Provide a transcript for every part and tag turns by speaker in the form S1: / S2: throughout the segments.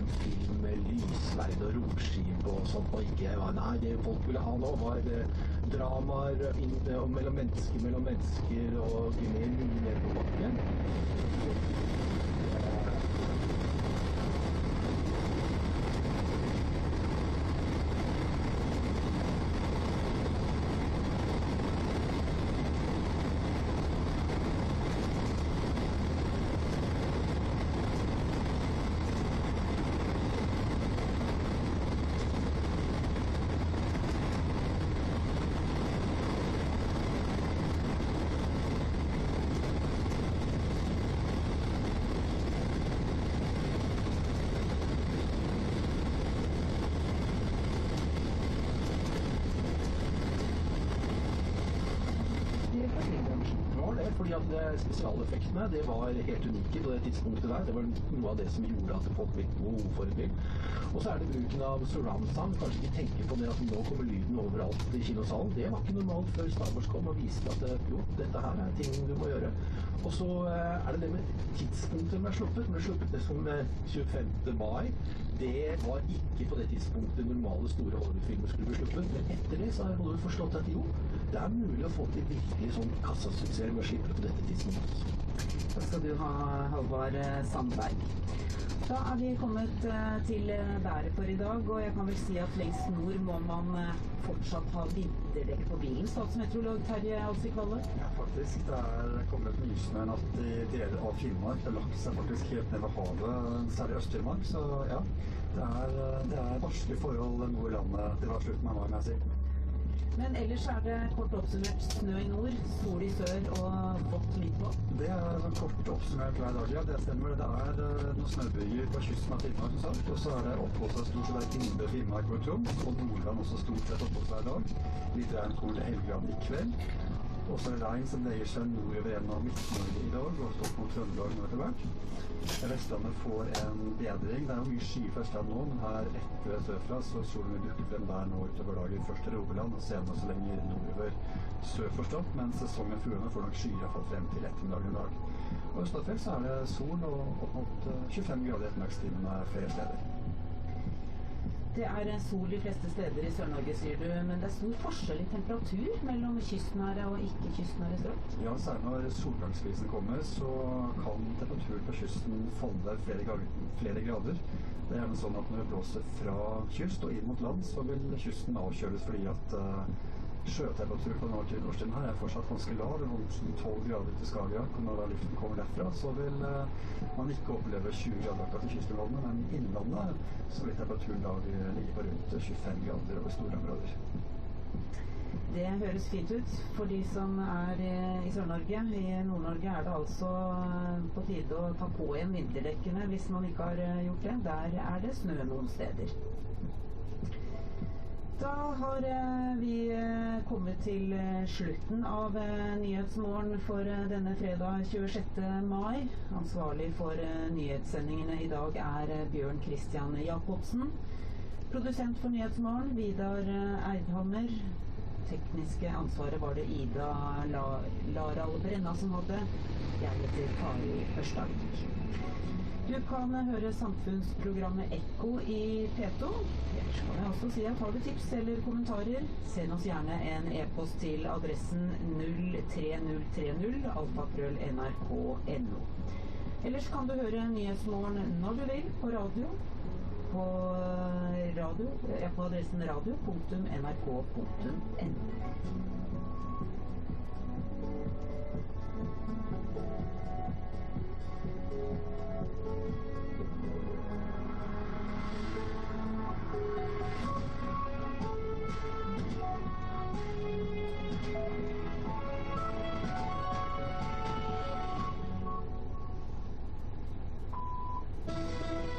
S1: en film med lyssverd og romskip og sånt, og ikke var, nei, det folk ville ha nå var dramaer mellom mennesker og mye mer på bakken. Fordi at spesialeffektene, det var helt unike på det tidspunktet der. Det var noe av det som gjorde at folk fikk behov for en film. Og så er det bruken av surround sound. Kanskje ikke tenke på det at nå kommer lyden overalt i kinosalen. Det var ikke normalt før Star Wars kom og viste at jo, dette her er ting du må gjøre. Og så er det det med tidspunktet den ble sluppet. Den ble sluppet det som 25. mai. Det var ikke på det tidspunktet normale store Hollywood-filmer skulle bli sluppet. Men etter det så har Hollywood forstått at jo, det er mulig å få til virkelig sånn kassasuksess med å slippe på dette tidspunktet.
S2: Da skal du ha Halvard Sandberg. Da er vi kommet til bæret for i dag, og jeg kan vel si at lengst nord må man fortsatt ha vinterdekk på bilen. Statsmeteorolog Terje Alsvik-Valle?
S3: Ja, faktisk. Det er kommet nysnø natt i deler av Finnmark. Det har lagt seg faktisk helt ned ved havet, særlig Øst-Finnmark. Så ja, det er barske forhold nord i landet til hver slutten av mai, må jeg si.
S2: Men ellers er det kort oppsummert snø i nord, sol i sør og vått litt på.
S3: Det er sånn kort oppsummert hver dag, ja. Det stemmer. Det er noen snøbyger på kysten av Finnmark, som sagt. Og så er det oppholdsdag stort sett indre Finnmark og Troms. Og Nordland også stort sett oppholdsdag i dag. Litt regn kommer til Helgeland i kveld. Og så er det regn som dreier seg nordover gjennom Midt-Norge i dag, og opp mot Trøndelag nå etter hvert. Vestlandet får en bedring. Det er jo mye sky på Vestlandet nå, men her etter sørfra så solen vil dukke frem der nå utover dagen. Først til Rogaland, og senere så lenger nordover sør for Stad, men sesongen fuglene får nok skyer i hvert fall frem til ettermiddagen i dag. Og i Østafjell så er det sol og opp mot 25 grader ettermiddagstimene flere steder.
S2: Det er sol de fleste steder i Sør-Norge, sier du, men det er stor forskjell i temperatur mellom kystnære og ikke-kystnære strøk?
S3: Ja, særlig når solgangsprisen kommer, så kan temperaturen på kysten falle flere grader. Det er gjerne sånn at når det blåser fra kyst og inn mot land, så vil kysten avkjøles fordi at sjøtemperatur på denne årstiden her er fortsatt ganske lav, rundt 12 grader til Skagerrak, og når da luften kommer derfra, så vil man ikke oppleve 20 grader akkurat i kystområdene, men innlandet så vil temperaturen da ligge på rundt 25 grader over store områder.
S2: Det høres fint ut for de som er i Sør-Norge. I Nord-Norge er det altså på tide å ta på igjen vinterdekkene hvis man ikke har gjort det. Der er det snø noen steder. Da har vi kommet til slutten av Nyhetsmorgen for denne fredag 26. mai. Ansvarlig for nyhetssendingene i dag er Bjørn Christian Jacobsen. Produsent for Nyhetsmorgen, Vidar Eidhammer. Tekniske ansvaret var det Ida Lara Brenna som hadde. Jeg heter Kari Ørstavik. Du kan høre samfunnsprogrammet Ekko i P2. Ellers kan jeg også si at har du tips eller kommentarer, send oss gjerne en e-post til adressen 03030alfakrøll.nrk.no. Ellers kan du høre Nyhetsmorgen når du vil på radio. På adressen radio.nrk.no.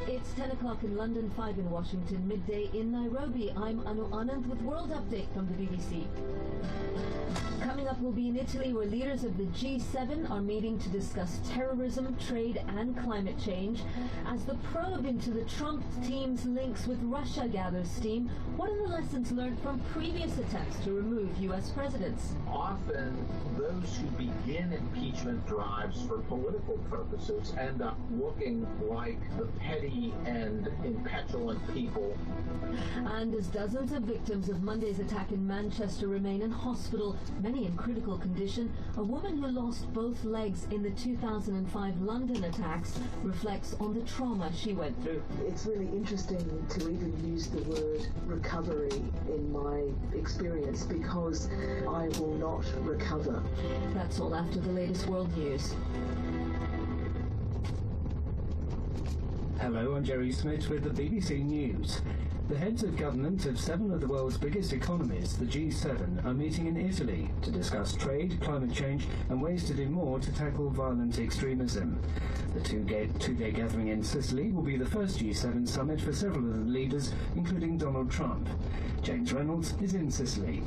S4: It's 10 o'clock in London, 5 in Washington, midday in Nairobi. I'm Anu Anand with World Update from the BBC. Coming up, we'll be in Italy, where leaders of the G7 are meeting to discuss terrorism, trade and climate change. As the probe into the Trump team's links with Russia gathers steam, what are the lessons learned from previous attempts to remove U.S. presidents?
S5: Often, those who begin impeachment drives for political purposes end up looking like the petty and and impetulant people.
S4: And as dozens of victims of Monday's attack in Manchester remain in hospital, many in critical condition, a woman who lost both legs in the 2005 London attacks reflects on the trauma she went through.
S6: It's really interesting to even use the word recovery in my experience, because I will not recover.
S4: That's all after the latest world news.
S7: Hello, I'm Jerry Smith with the BBC News. The heads of government of 7 of the world's biggest economies, the G7, are meeting in Italy to discuss trade, climate change and ways to do more to tackle violent extremism. The two-day gathering in Sicily will be the first G7 summit for several of the leaders, including Donald Trump. James Reynolds is in Sicily.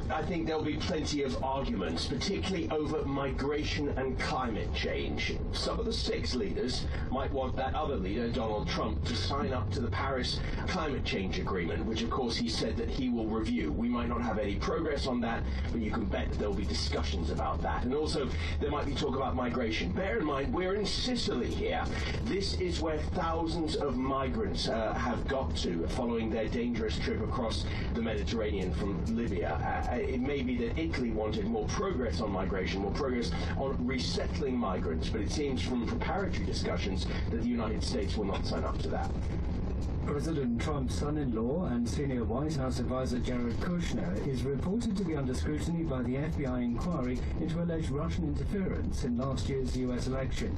S8: I think there'll be plenty of arguments, particularly over migration and climate change. Some of the 6 leaders might want that other leader, Donald Trump, to sign up to the Paris Climate Change Agreement, which of course he said that he will review. We might not have any progress on that, but you can bet there'll be discussions about that. And also, there might be talk about migration. Bear in mind, we're in Sicily here. This is where thousands of migrants have got to following their dangerous trip across the Mediterranean from Libya. It may be that Italy wanted more progress on migration, more progress on resettling migrants, but it seems from preparatory discussions that the United States will not sign up to that.
S7: President Trump's son-in-law and senior White House advisor Jared Kushner is reported to be under scrutiny by the FBI inquiry into alleged Russian interference in last year's US election.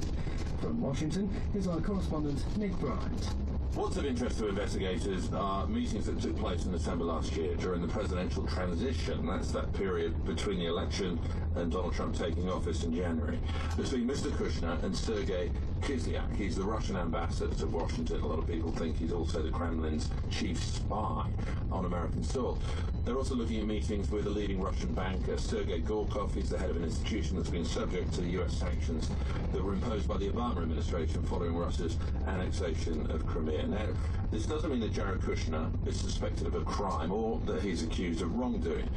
S7: From Washington is our correspondent Nick Bryant.
S9: What's of interest to investigators are meetings that took place in December last year during the presidential transition. That's that period between the election and Donald Trump taking office in January. Between Mr. Kushner and Sergei Kislyak. He's the Russian ambassador to Washington. A lot of people think he's also the Kremlin's chief spy on American soil. They're also looking at meetings with a leading Russian banker, Sergei Gorkov. He's the head of an institution that's been subject to US sanctions that were imposed by the Obama administration following Russia's annexation of Crimea. Now, this doesn't mean that Jared Kushner is suspected of a crime or that he's accused of wrongdoing.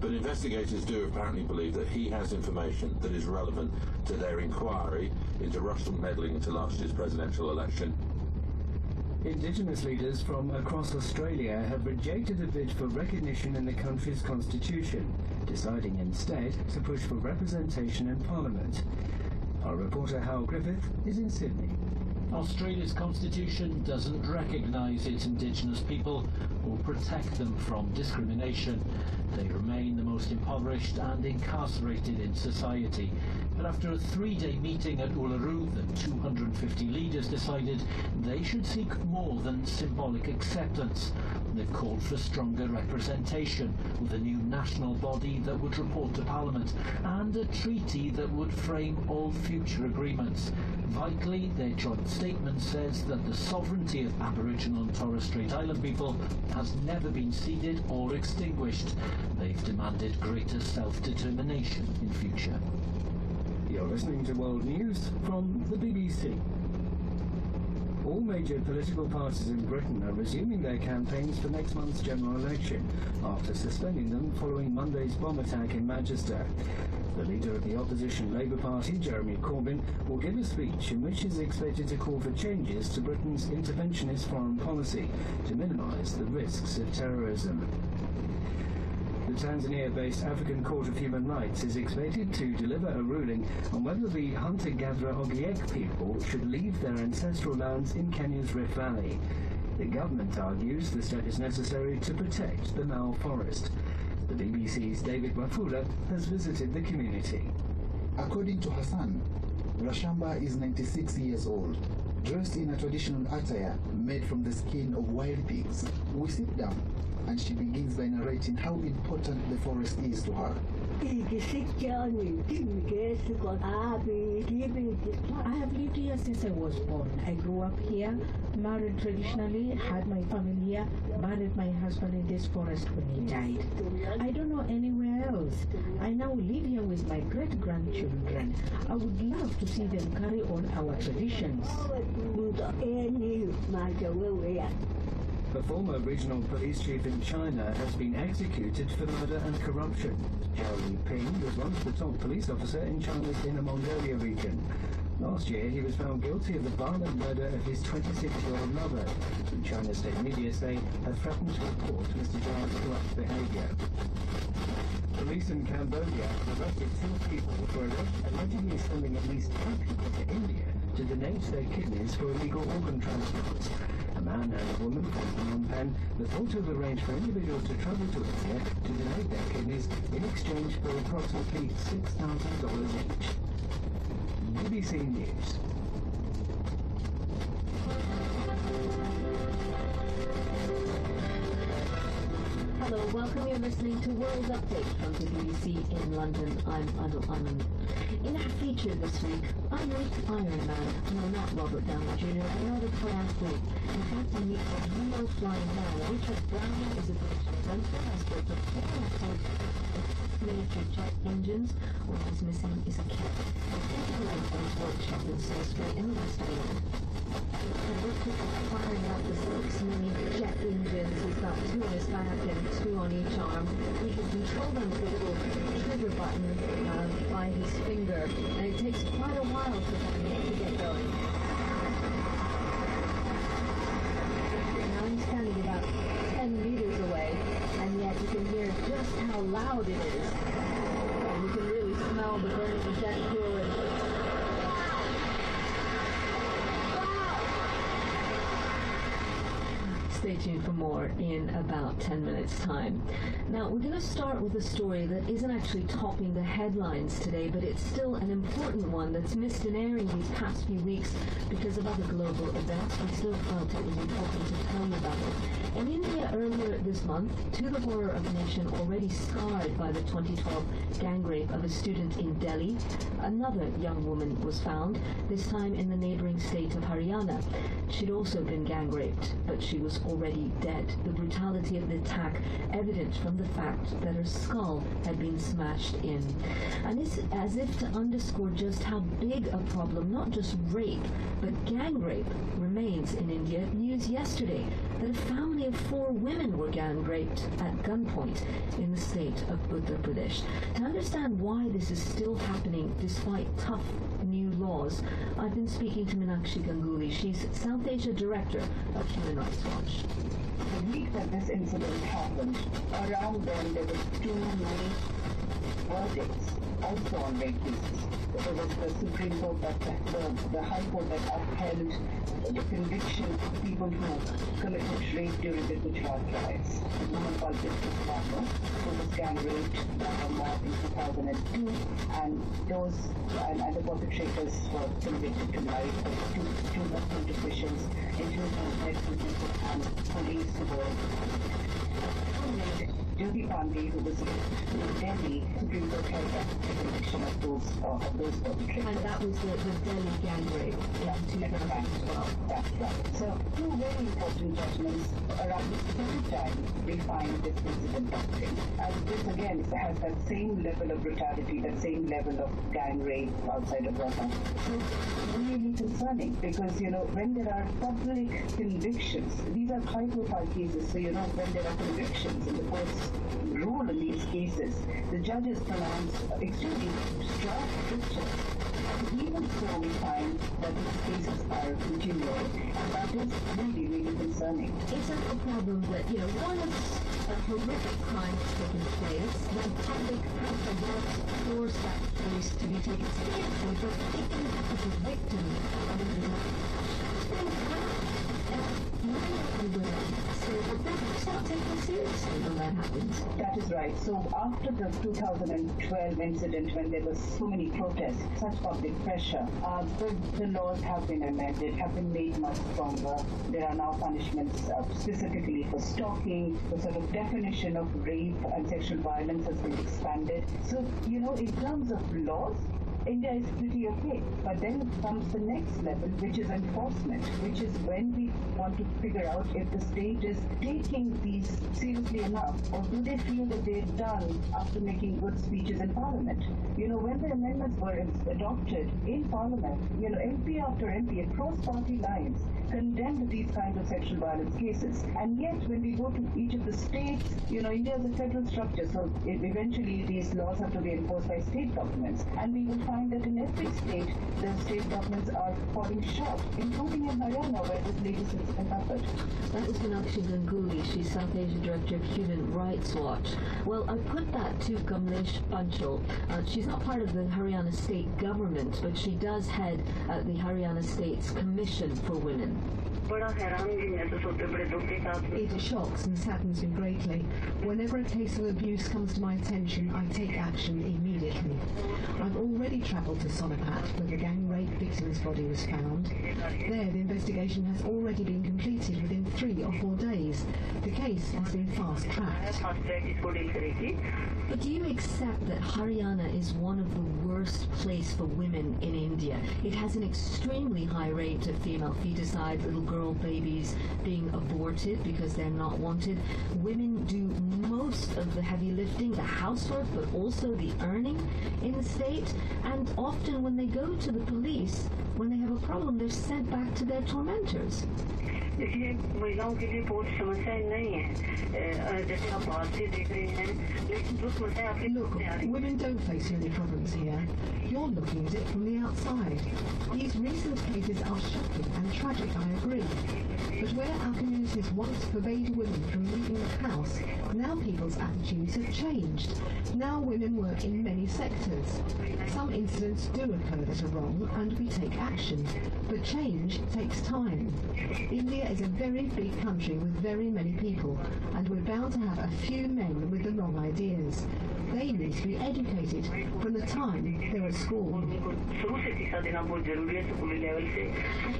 S9: But investigators do apparently believe that he has information that is relevant to their inquiry into Russian meddling into last year's presidential election.
S7: Indigenous leaders from across Australia have rejected a bid for recognition in the country's constitution, deciding instead to push for representation in Parliament. Our reporter Hal Griffith is in Sydney.
S10: Australia's constitution doesn't recognise its Indigenous people or protect them from discrimination. They remain the most impoverished and incarcerated in society. But after a 3-day meeting at Uluru, the 250 leaders decided they should seek more than symbolic acceptance. They've called for stronger representation, with a new national body that would report to Parliament and a treaty that would frame all future agreements. Vitally, their joint statement says that the sovereignty of Aboriginal and Torres Strait Island people has never been ceded or extinguished. They've demanded greater self-determination in future.
S7: You're listening to World News from the BBC. All major political parties in Britain are resuming their campaigns for next month's general election after suspending them following Monday's bomb attack in Manchester. The leader of the opposition Labour Party, Jeremy Corbyn, will give a speech in which he's expected to call for changes to Britain's interventionist foreign policy to minimise the risks of terrorism. The Tanzania-based African Court of Human Rights is expected to deliver a ruling on whether the hunter-gatherer Ogiek people should leave their ancestral lands in Kenya's Rift Valley. The government argues the step is necessary to protect the Mau forest. The BBC's David Wafula has visited the community.
S11: According to Hassan, Rashamba is 96 years old, dressed in a traditional attire made from the skin of wild pigs. We sit down, and she begins by narrating how important the forest is to her.
S12: I have lived here since I was born. I grew up here, married traditionally, had my family here, buried my husband in this forest when he died. I don't know anywhere else. I now live here with my great-grandchildren. I would love to see them carry on our traditions.
S7: A former regional police chief in China has been executed for murder and corruption. Zhao Yiping was once the top police officer in China's Inner Mongolia region. Last year, he was found guilty of the violent murder of his 26-year-old lover, who China's state media say had threatened to report Mr. Zhao's corrupt behavior. Police in Cambodia arrested 2 people for allegedly sending at least 10 people to India to donate their kidneys for illegal organ transplants. A man and a woman from Phnom Penh were thought to have arranged for individuals to travel to India to donate their kidneys in exchange for approximately $6,000 each. BBC News.
S4: Hello, welcome. You're listening to World Update from the BBC in London. I'm Anu Anand. In our feature this week, unlike Iron Man, no, not Robert Downey Jr., another triathlete. In fact, we meet a real flying man. Richard Brown is a British inventor, has built a miniature jet engines. What is missing is a kit. His workshop in Salisbury in the West of England. And we're firing up the 6 mini jet engines. He's got 2 on his back and 2 on each arm. He can control them with a little trigger button by his finger. And it takes quite a while for them to get going. Now he's standing about 10 meters away, and yet you can hear just how loud it is. And you can really smell the burning jet fuel. Stay tuned for more in about 10 minutes' time. Now, we're going to start with a story that isn't actually topping the headlines today, but it's still an important one that's missed in airing these past few weeks because of other global events. We still felt it was important to tell you about it. In India earlier this month, to the horror of the nation already scarred by the 2012 gang rape of a student in Delhi, another young woman was found, this time in the neighboring state of Haryana. She'd also been gang raped, but she was already dead. The brutality of the attack evident from the fact that her skull had been smashed in. And it's as if to underscore just how big a problem, not just rape, but gang rape remains in India. News yesterday that a family of 4 women were gang raped at gunpoint in the state of Uttar Pradesh. To understand why this is still happening despite tough new laws, I've been speaking to Meenakshi Ganguly. She's South Asia Director of Human Rights Watch.
S13: The week that this incident happened, around then there were 2 many verdicts also on rape cases. There was the Supreme Court the High Court that upheld the conviction of people who committed rape during the Gujarat riots. A woman called Justice Maja, who was gang raped by a mob in 2002, and the perpetrators were convicted to life. Two government officials, including ex-people and police who were Jyoti Pandey, who was in Delhi, Supreme Court held that conviction of those perpetrators.
S4: And that was the Delhi gang rape in 2012.
S13: That's right. So 2 very important judgments around the same time we find this incident occurring. And this again has that same level of brutality, that same level of gang rape outside of Dhaka. So it's really concerning because, when there are public convictions, these are high-profile cases, so, when there are convictions and the courts rule in these cases, the judges pronounce extremely strong convictions. Even so, we find that these cases are continuing, and that is really, really concerning.
S4: It's a problem that, one of a horrific crime has taken place, when public has forced that case to be taken seriously, but taken as a victim of a disaster. So it's not taken seriously when that happens.
S13: That is right. So after the 2012 incident, when there were so many protests, such public pressure, the laws have been amended, have been made much stronger. There are now punishments specifically for stalking. The sort of definition of rape and sexual violence has been expanded. So, in terms of laws, India is pretty okay. But then comes the next level, which is enforcement, which is when we want to figure out if the state is taking these seriously enough, or do they feel that they're done after making good speeches in Parliament. When the amendments were adopted in Parliament, MP after MP across party lines condemned these kinds of sexual violence cases. And yet, when we go to each of the states, India is a federal structure, so eventually these laws have to be enforced by state governments. And we will find that in every state, the state governments are falling short, including in Haryana, where this latest incident happened.
S4: That was Meenakshi Ganguly. She's South Asia Director of Human Rights Watch. Well, I put that to Kamlesh Panchal. She's not part of the Haryana state government, but she does head the Haryana State's Commission for Women.
S14: It shocks and saddens me greatly. Whenever a case of abuse comes to my attention, I take action immediately. I've already travelled to Sonipat, where the gang rape victim's body was found. There, the investigation has already been completed within 3 or 4 days. The case has been fast-tracked.
S4: But do you accept that Haryana is one of the worst places for women in India? It has an extremely high rate of female feticide, little girl babies being aborted because they're not wanted. Women do most of the heavy lifting, the housework, but also the earning in the state. And often when they go to the police, when they have a problem, they're sent back to their tormentors.
S14: Look, women don't face any problems here. You're looking at it from the outside. These recent cases are shocking and tragic, I agree. But where our communities once forbade women from leaving the house, now people's attitudes have changed. Now women work in many sectors. Some incidents do occur that are wrong, and we take action. But change takes time. India is a very big country with very many people, and we're bound to have a few men with the wrong ideas. They need to be educated from the time they're at school.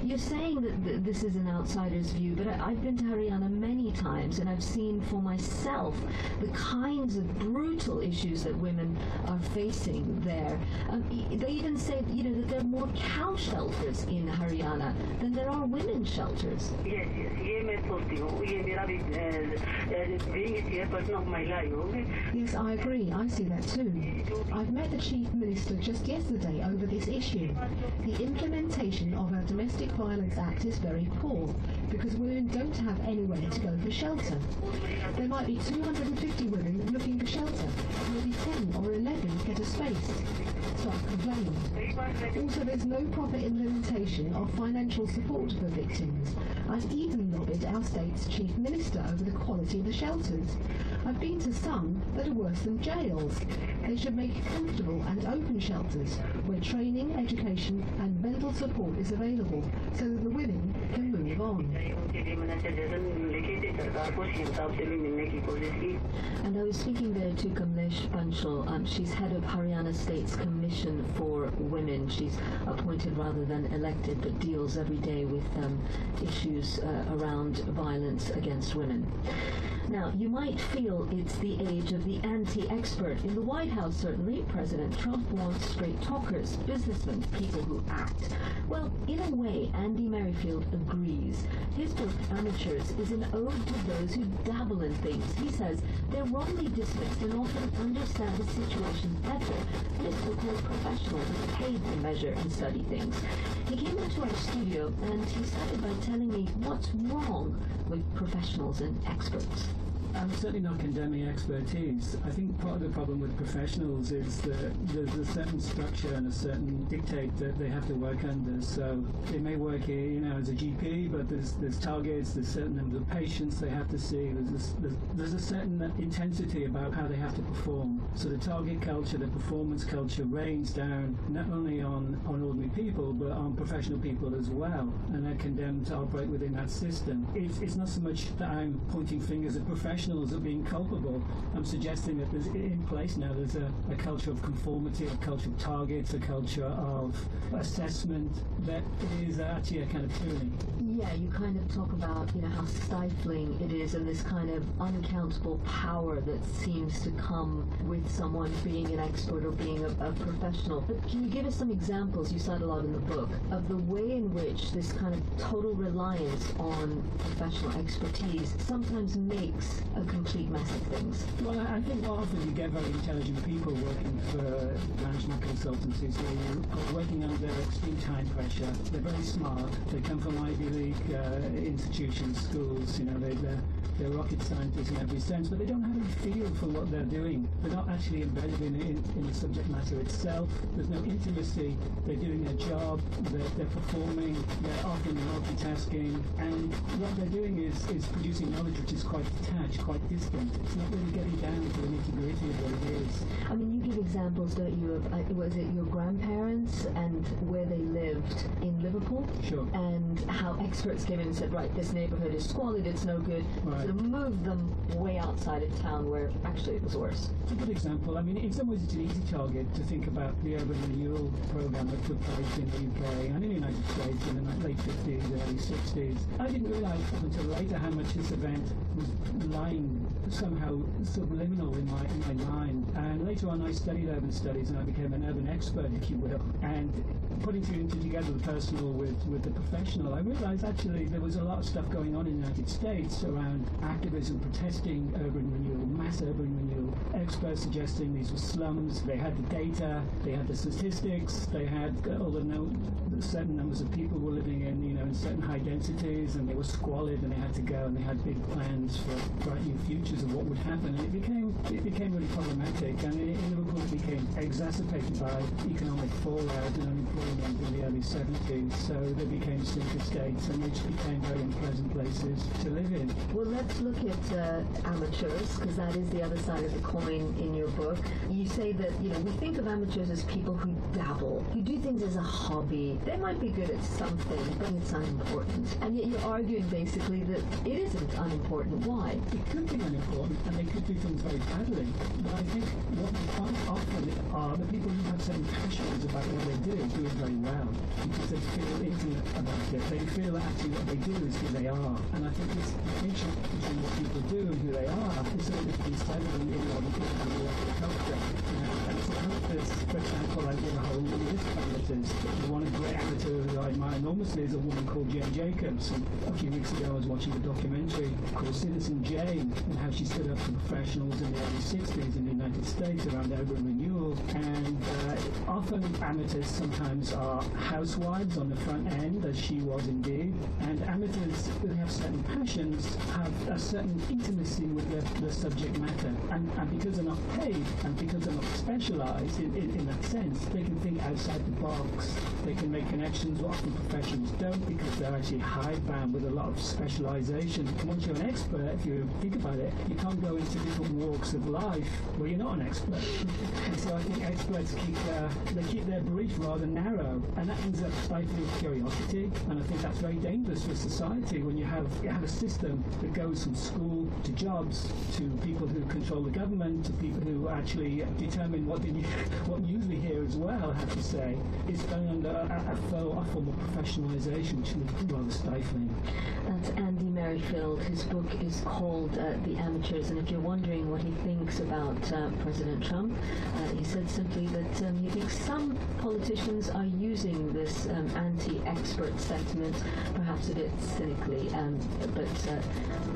S4: You're saying that this is an outsider's view, but I've been to Haryana many times, and I've seen for myself the kinds of brutal issues that women are facing there. They even say, that there are more cow shelters in Haryana than there are women's shelters.
S14: Yes. Yes, I agree. I see that too. I've met the Chief Minister just yesterday over this issue. The implementation of our Domestic Violence Act is very poor because women don't have anywhere to go for shelter. There might be 250 women looking for shelter. Maybe 10 or 11 get a space. Stop complaining. Also, there's no proper implementation of financial support for victims. I've even lobbied our state's Chief Minister over the quality of the shelters. I've been to some that are worse than jails. They should make comfortable and open shelters where training, education and mental support is available so that the women can move on.
S4: And I was speaking there to Kamlesh Panchal. She's head of Haryana State's Commission for Women. She's appointed rather than elected, but deals every day with issues around violence against women. Now, you might feel it's the age of the anti-expert. In the White House, certainly, President Trump wants straight talkers, businessmen, people who act. Well, in a way, Andy Merrifield agrees. His book, Amateurs, is an ode to those who dabble in things. He says they're wrongly dismissed and often understand the situation better than so-called professionals who paid to measure and study things. He came into our studio and he started by telling me what's wrong with professionals and experts.
S15: I'm certainly not condemning expertise. I think part of the problem with professionals is that there's a certain structure and a certain dictate that they have to work under. So they may work here, as a GP, but there's targets, there's certain number of patients they have to see. There's a certain intensity about how they have to perform. So the target culture, the performance culture rains down not only on ordinary people, but on professional people as well. And they're condemned to operate within that system. It's not so much that I'm pointing fingers at professionals are being culpable. I'm suggesting that there's in place now there's a culture of conformity, a culture of targets, a culture of assessment that is actually a kind of tyranny.
S4: Yeah, you kind of talk about how stifling it is and this kind of uncountable power that seems to come with someone being an expert or being a professional. But can you give us some examples, you cite a lot in the book, of the way in which this kind of total reliance on professional expertise sometimes makes a complete mess of things?
S15: Well, I think often you get very intelligent people working for management consultancies who are working under extreme time pressure. They're very smart. They come from Ivy League institutions, schools. You know, they're rocket scientists in every sense, but they don't have any feel for what they're doing. They're not actually embedded in the subject matter itself. There's no intimacy. They're doing their job. They're performing. They're often multitasking, and what they're doing is producing knowledge which is quite detached, quite distant. It's not really getting down to the nitty-gritty of what it is.
S4: I mean, you give examples, don't you, of, was it your grandparents and where they lived in Liverpool?
S15: Sure.
S4: And how experts came in and said, right, this neighborhood is squalid, it's no good.
S15: Right.
S4: So moved them way outside of town where actually it was worse.
S15: It's a good example. I mean, in some ways it's an easy target to think about the urban renewal program that took place in the UK and in the United States in the late 50s, early 60s. I didn't realise up until later how much this event was lying somehow subliminal in my mind. And later on I studied urban studies and I became an urban expert, if you will. And putting together the personal with the professional, I realised actually there was a lot of stuff going on in the United States around activism, protesting urban renewal, mass urban renewal. Experts suggesting these were slums. They had the data, they had the statistics, they had all the certain numbers of people were living in, you know, in certain high densities, and they were squalid, and they had to go, and they had big plans for bright new futures of what would happen. And it became really problematic, and in Liverpool it became exacerbated by economic fallout and unemployment in the early 70s. So they became sleeper states, and which became very unpleasant places to live in.
S4: Well, let's look at amateurs, because that is the other side of the coin in your book. You say that, you know, we think of amateurs as people who dabble, who do things as a hobby. They might be good at something, but it's unimportant. And yet you're arguing basically that it isn't unimportant. Why?
S15: It could be unimportant, and they could do things very badly. But I think what we quite often are the people who have certain passions about what they do it very well, because they feel intimate about it. They feel that actually what they do is who they are. And I think this distinction between what people do and who they are is something that can be studied in modern culture. And so amateurs, for example, like the whole religious amateurs. One of the great amateurs I admire enormously is a woman called Jane Jacobs. And a few weeks ago I was watching a documentary called Citizen Jane, and how she stood up for professionals in the early 60s in the United States around urban renewal. And often amateurs sometimes are housewives on the front end, as she was indeed. And amateurs who have certain passions have a certain intimacy with the subject matter. And because they're not paid, and because they're not specialised in that sense, they can think outside the box. They can make connections what often professionals don't, because they're actually hidebound with a lot of specialisation. Once you're an expert, if you think about it, you can't go into different walks of life where you're not an expert. And so I think experts keep their brief rather narrow, and that ends up stifling curiosity. And I think that's very dangerous for society when you have a system that goes from school to jobs to people who control the government to people who actually determine what news we hear as well. I have to say, is going under a form of professionalisation, which is rather stifling.
S4: That's Andy Merrifield. His book is called The Amateurs, and if you're wondering what he thinks about President Trump, he said simply that he thinks some politicians are using this anti-expert sentiment perhaps a bit cynically, but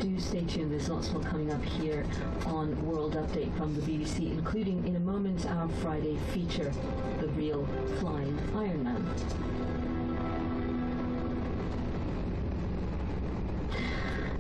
S4: do stay tuned. There's lots more coming up here on World Update from the BBC, including in a moment our Friday feature, The Real Flying Iron Man.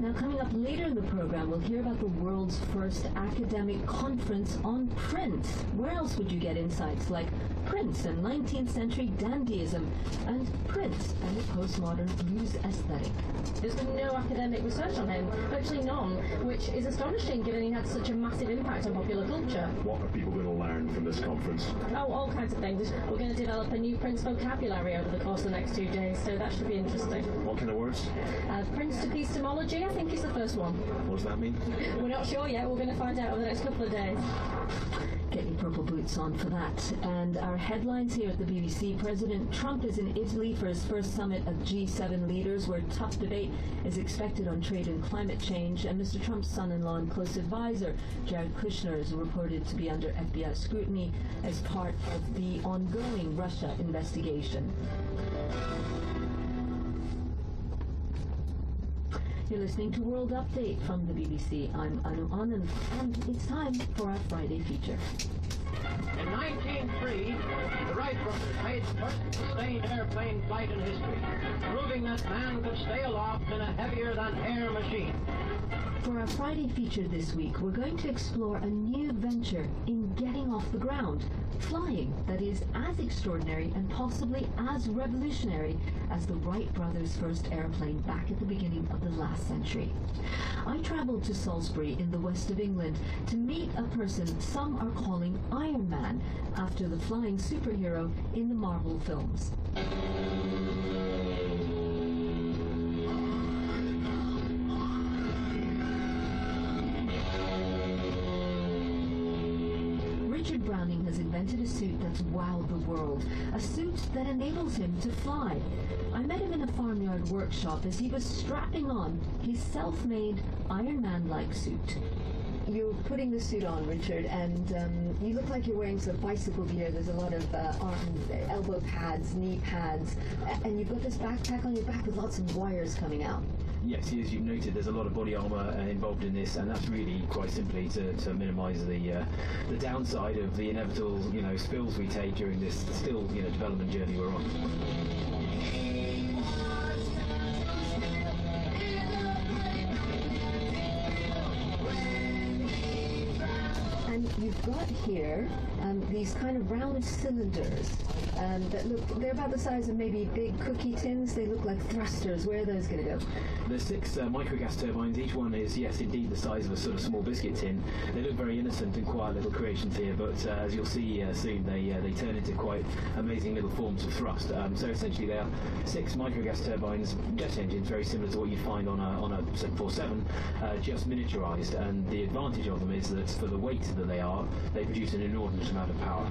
S4: Now, coming up later in the program, we'll hear about the world's first academic conference on print. Where else would you get insights like Prince and 19th century dandyism, and Prince and the postmodern blues aesthetic?
S16: There's been no academic research on him, virtually none, which is astonishing given he had such a massive impact on popular culture.
S17: What are people going to learn from this conference?
S16: Oh, all kinds of things. We're going to develop a new Prince vocabulary over the course of the next 2 days, so that should be interesting.
S17: What kind of words?
S16: Prince to epistemology, I think, is the first one.
S17: What does that mean?
S16: We're not sure yet. We're going to find out over the next couple of days.
S4: Get your purple boots on for that. And our headlines here at the BBC. President Trump is in Italy for his first summit of G7 leaders, where tough debate is expected on trade and climate change. And Mr. Trump's son-in-law and close advisor, Jared Kushner, is reported to be under FBI scrutiny as part of the ongoing Russia investigation. You're listening to World Update from the BBC. I'm Anu Anand, and it's time for our Friday feature.
S18: In 1903, the Wright brothers made the first sustained airplane flight in history, proving that man could stay aloft in a heavier-than-air machine.
S4: For our Friday feature this week, we're going to explore a new venture in getting off the ground, flying that is as extraordinary and possibly as revolutionary as the Wright brothers' first airplane back at the beginning of the last century. I travelled to Salisbury in the west of England to meet a person some are calling Iron Man, after the flying superhero in the Marvel films. Richard Browning has invented a suit that's wowed the world, a suit that enables him to fly. I met him in a farmyard workshop as he was strapping on his self-made Iron Man-like suit. You're putting the suit on, Richard, and you look like you're wearing some bicycle gear. There's a lot of elbow pads, knee pads, and you've got this backpack on your back with lots of wires coming out.
S1: Yes, as you've noted, there's a lot of body armour involved in this, and that's really quite simply to minimise the downside of the inevitable, spills we take during this still, development journey we're on.
S4: And you've got here these kind of round cylinders that they're about the size of maybe big cookie tins. They look like thrusters. Where are those going to go?
S1: There's 6 microgas turbines. Each one is, yes, indeed the size of a sort of small biscuit tin. They look very innocent and quiet little creations here, but as you'll see soon, they turn into quite amazing little forms of thrust. So essentially they are 6 microgas turbines, jet engines, very similar to what you'd find on a 747, just miniaturized. And the advantage of them is that for the weight that they produce an inordinate amount of power.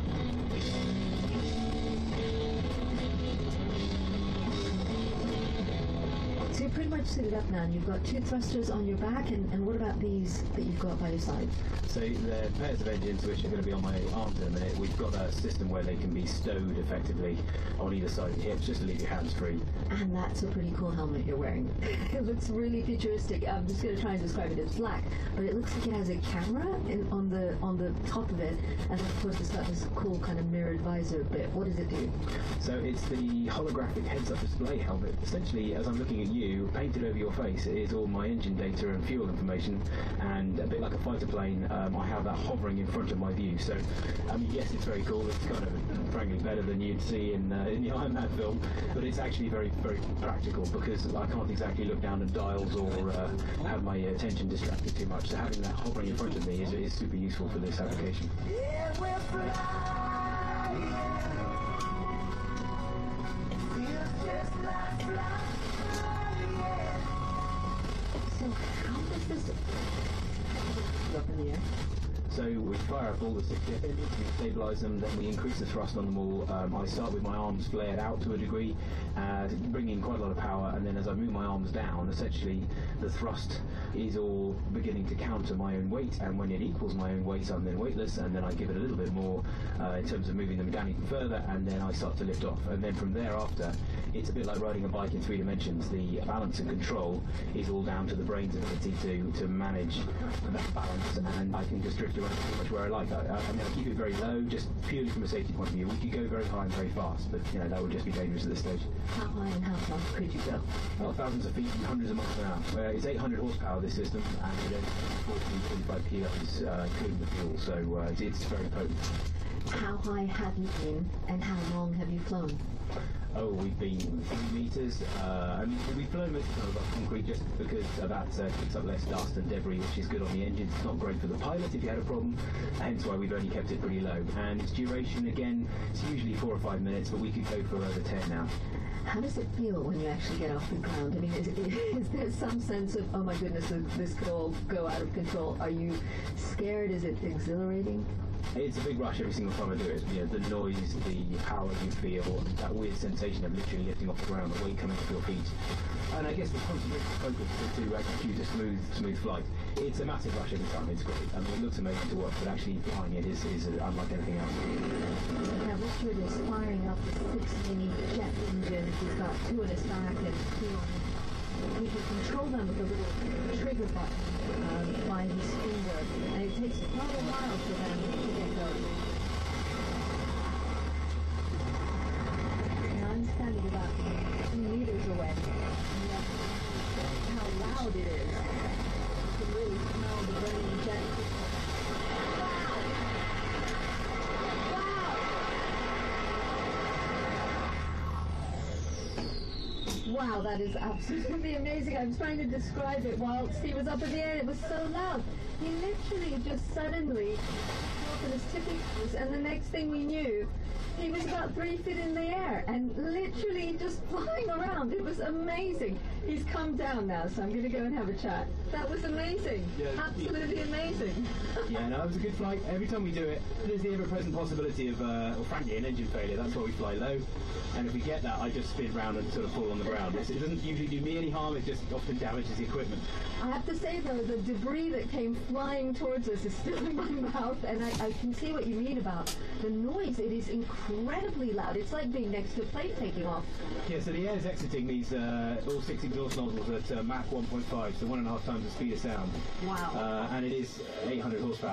S4: So you're pretty much suited up now, and you've got 2 thrusters on your back, and what about these that you've got by your side?
S1: So they're pairs of engines which are going to be on my arms in a minute. We've got a system where they can be stowed effectively on either side of the hips, just to leave your hands free.
S4: And that's a pretty cool helmet you're wearing. It looks really futuristic. I'm just going to try and describe it. It's black, but it looks like it has a camera on the top of it, and of course it's got this cool kind of mirrored visor bit. What does it do?
S1: So it's the holographic heads-up display helmet. Essentially, as I'm looking at you, painted over your face is all my engine data and fuel information, and a bit like a fighter plane, I have that hovering in front of my view. So, yes, it's very cool. It's kind of, frankly, better than you'd see in the Iron Man film, but it's actually very, very practical because I can't exactly look down at dials or have my attention distracted too much. So having that hovering in front of me is super useful for this application.
S19: Yeah, we're flying. It feels just like flying.
S4: So how does this go up in the air?
S1: So we fire up all the 6 jet engines, we stabilise them, then we increase the thrust on them all. I start with my arms flared out to a degree, bring in quite a lot of power, and then as I move my arms down, essentially the thrust is all beginning to counter my own weight, and when it equals my own weight, I'm then weightless, and then I give it a little bit more in terms of moving them down even further, and then I start to lift off. And then from thereafter, it's a bit like riding a bike in 3 dimensions. The balance and control is all down to the brain's ability to manage that balance, and I can just drift around pretty much where I like. I keep it very low, just purely from a safety point of view. We could go very high and very fast, but that would just be dangerous at this stage.
S4: How high and how fast could you go?
S1: Well, thousands of feet and hundreds of miles an hour. It's 800 horsepower, this system, and it only 45 kilos, including the fuel, so it's very potent.
S4: How high have you been, and how long have you flown?
S1: Oh, we've been 3 meters. We've flown most of our concrete just because that picks up less dust and debris, which is good on the engines. It's not great for the pilot if you had a problem, hence why we've only kept it pretty low. And its duration, again, it's usually 4 or 5 minutes, but we could go for over 10 now.
S4: How does it feel when you actually get off the ground? I mean, is there some sense of, oh my goodness, this could all go out of control? Are you scared? Is it exhilarating?
S1: It's a big rush every single time I do it. The noise, the power you feel, that weird sensation of literally lifting off the ground, the weight coming off your feet. And I guess the concentration focus to execute a smooth flight. It's a massive rush every time. It's great. It looks amazing to watch, but actually flying it is unlike anything else.
S4: Now Richard is firing up 6 mini jet engines. He's got 2 in his back and 2 on he can control them with a little trigger button by his finger, and it takes quite a while for them to get going. Now I'm standing about 2 meters away, and yet how loud it is. You can really smell the burning jet. Wow, that is absolutely amazing. I was trying to describe it whilst he was up in the air. It was so loud. He literally just suddenly opened his tipping toes, and the next thing we knew, he was about 3 feet in the air and literally just flying around. It was amazing. He's come down now, so I'm going to go and have a chat. That was amazing. Yeah, absolutely amazing.
S20: Yeah, no, it was a good flight. Every time we do it, there's the ever-present possibility of, or frankly, an engine failure. That's why we fly low. And if we get that, I just spin round and sort of fall on the ground. It doesn't usually do me any harm. It just often damages the equipment.
S4: I have to say, though, the debris that came flying towards us is still in my mouth, and I can see what you mean about the noise. It is incredibly loud. It's like being next to a plane taking off.
S20: Yeah, so the air is exiting these all 6 exhaust nozzles at Mach 1.5, so 1.5 times the speed of sound.
S4: Wow.
S20: And it is 800 horsepower.